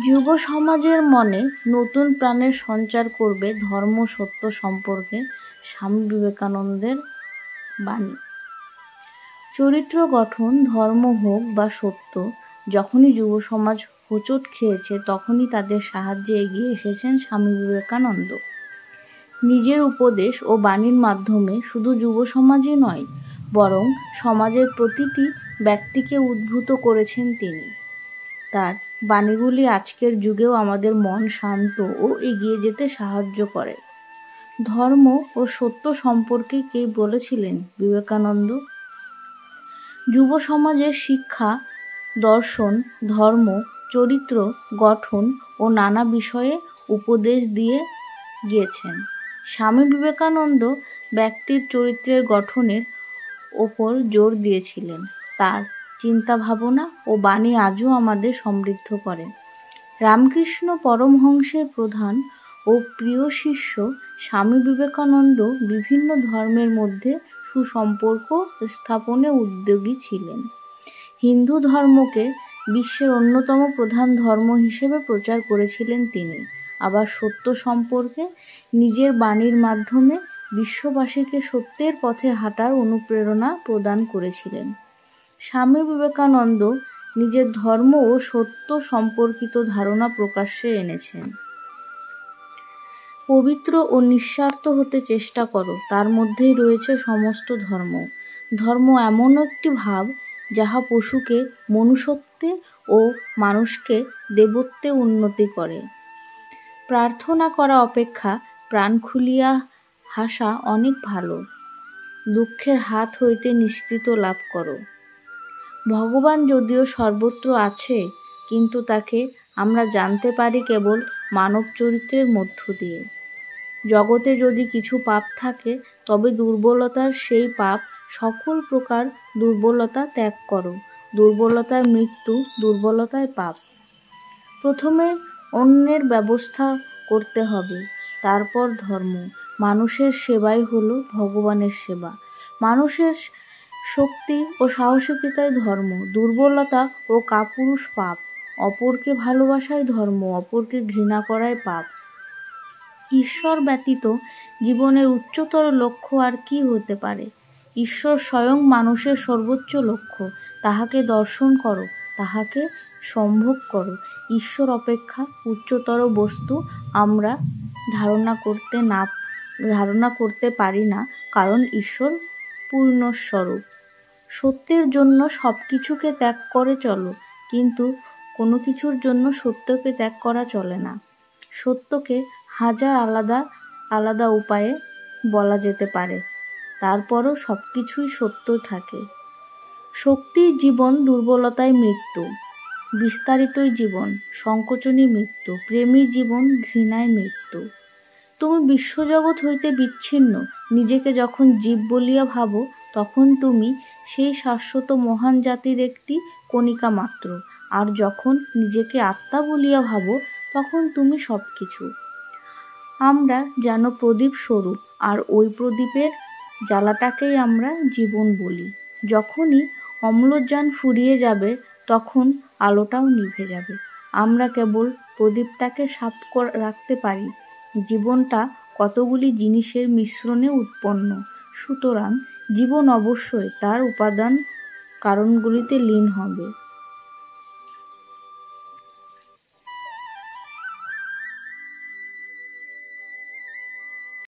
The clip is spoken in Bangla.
যুব সমাজের মনে নতুন প্রাণের সঞ্চার করবে ধর্ম সত্য সম্পর্কে স্বামী বিবেকানন্দের বাণী। চরিত্র গঠন, ধর্ম হোক বা সত্য, যখনই যুব সমাজ হোঁচট খেয়েছে তখনই তাদের সাহায্যে এগিয়ে এসেছেন স্বামী বিবেকানন্দ। নিজের উপদেশ ও বাণীর মাধ্যমে শুধু যুব সমাজই নয়, বরং সমাজের প্রতিটি ব্যক্তিকে উদ্বুদ্ধ করেছেন তিনি। তার বাণীগুলি আজকের যুগেও আমাদের মন শান্ত ও এগিয়ে যেতে সাহায্য করে। ধর্ম ও সত্য সম্পর্কে কে বলেছিলেন বিবেকানন্দ? যুব সমাজের শিক্ষা, দর্শন, ধর্ম, চরিত্র গঠন ও নানা বিষয়ে উপদেশ দিয়ে গিয়েছেন। স্বামী বিবেকানন্দ ব্যক্তির চরিত্রের গঠনের ওপর জোর দিয়েছিলেন। তার চিন্তা ভাবনা ও বাণী আজও আমাদের সমৃদ্ধ করে। রামকৃষ্ণ পরমহংসের প্রধান ও প্রিয় শিষ্য স্বামী বিবেকানন্দ বিভিন্ন ধর্মের মধ্যে সুসম্পর্ক স্থাপনে উদ্যোগী ছিলেন। হিন্দু ধর্মকে বিশ্বের অন্যতম প্রধান ধর্ম হিসেবে প্রচার করেছিলেন তিনি। আবার সত্য সম্পর্কে নিজের বাণীর মাধ্যমে বিশ্ববাসীকে সত্যের পথে হাঁটার অনুপ্রেরণা প্রদান করেছিলেন। স্বামী বিবেকানন্দ নিজের ধর্ম ও সত্য সম্পর্কিত ধারণা প্রকাশ্যে এনেছেন। পবিত্র ও নিঃস্বার্থ হতে চেষ্টা করো, তার মধ্যেই রয়েছে সমস্ত ধর্ম। ধর্ম এমন একটি ভাব যাহা পশুকে মনুষ্যত্বে ও মানুষকে দেবত্বে উন্নতি করে। প্রার্থনা করা অপেক্ষা প্রাণ খুলিয়া হাসা অনেক ভালো। দুঃখের হাত হইতে নিষ্কৃতি লাভ করো। ভগবান যদিও সর্বত্র আছে, কিন্তু তাকে আমরা জানতে পারি কেবল মানব চরিত্রের মধ্য দিয়ে। জগতে যদি কিছু পাপ থাকে, তবে দুর্বলতার সেই পাপ। সকল প্রকার দুর্বলতা ত্যাগ করো। দুর্বলতায় মৃত্যু, দুর্বলতায় পাপ। প্রথমে অন্যের ব্যবস্থা করতে হবে, তারপর ধর্ম। মানুষের সেবাই হলো ভগবানের সেবা। মানুষের শক্তি ও সাহসিকতাই ধর্ম। দুর্বলতা ও কাপুরুষ পাপ। অপরকে ভালোবাসাই ধর্ম, অপরকে ঘৃণা করাই পাপ। ঈশ্বর ব্যতীত জীবনের উচ্চতর লক্ষ্য আর কি হতে পারে? ঈশ্বর স্বয়ং মানুষের সর্বোচ্চ লক্ষ্য। তাহাকে দর্শন করো, তাহাকে সম্ভোগ করো। ঈশ্বর অপেক্ষা উচ্চতর বস্তু আমরা ধারণা করতে পারি না, কারণ ঈশ্বর পূর্ণস্বরূপ। সত্যের জন্য সব কিছুকে ত্যাগ করে চলো, কিন্তু কোনো কিছুর জন্য সত্যকে ত্যাগ করা চলে না। সত্যকে হাজার আলাদা আলাদা উপায়ে বলা যেতে পারে, তারপরও সব কিছুই সত্য থাকে। শক্তির জীবন, দুর্বলতায় মৃত্যু। বিস্তারিতই জীবন, সংকোচনই মৃত্যু। প্রেমী জীবন, ঘৃণায় মৃত্যু। তুমি বিশ্বজগৎ হইতে বিচ্ছিন্ন। নিজেকে যখন জীব বলিয়া ভাবো, তখন তুমি সেই শাশ্বত মহান জাতির একটি কণিকা মাত্র। আর যখন নিজেকে আত্মা বলিয়া ভাবো, তখন তুমি সব কিছু। আমরা যেন প্রদীপ স্বরূপ, আর ওই প্রদীপের জ্বালাটাকেই আমরা জীবন বলি। যখনই অম্লজান ফুরিয়ে যাবে, তখন আলোটাও নিভে যাবে। আমরা কেবল প্রদীপটাকে সাফ রাখতে পারি। জীবনটা কতগুলি জিনিসের মিশ্রণে উৎপন্ন। সুতরাং জীবন অবশ্যই তার উপাদান কারণগুলিতে লীন হবে।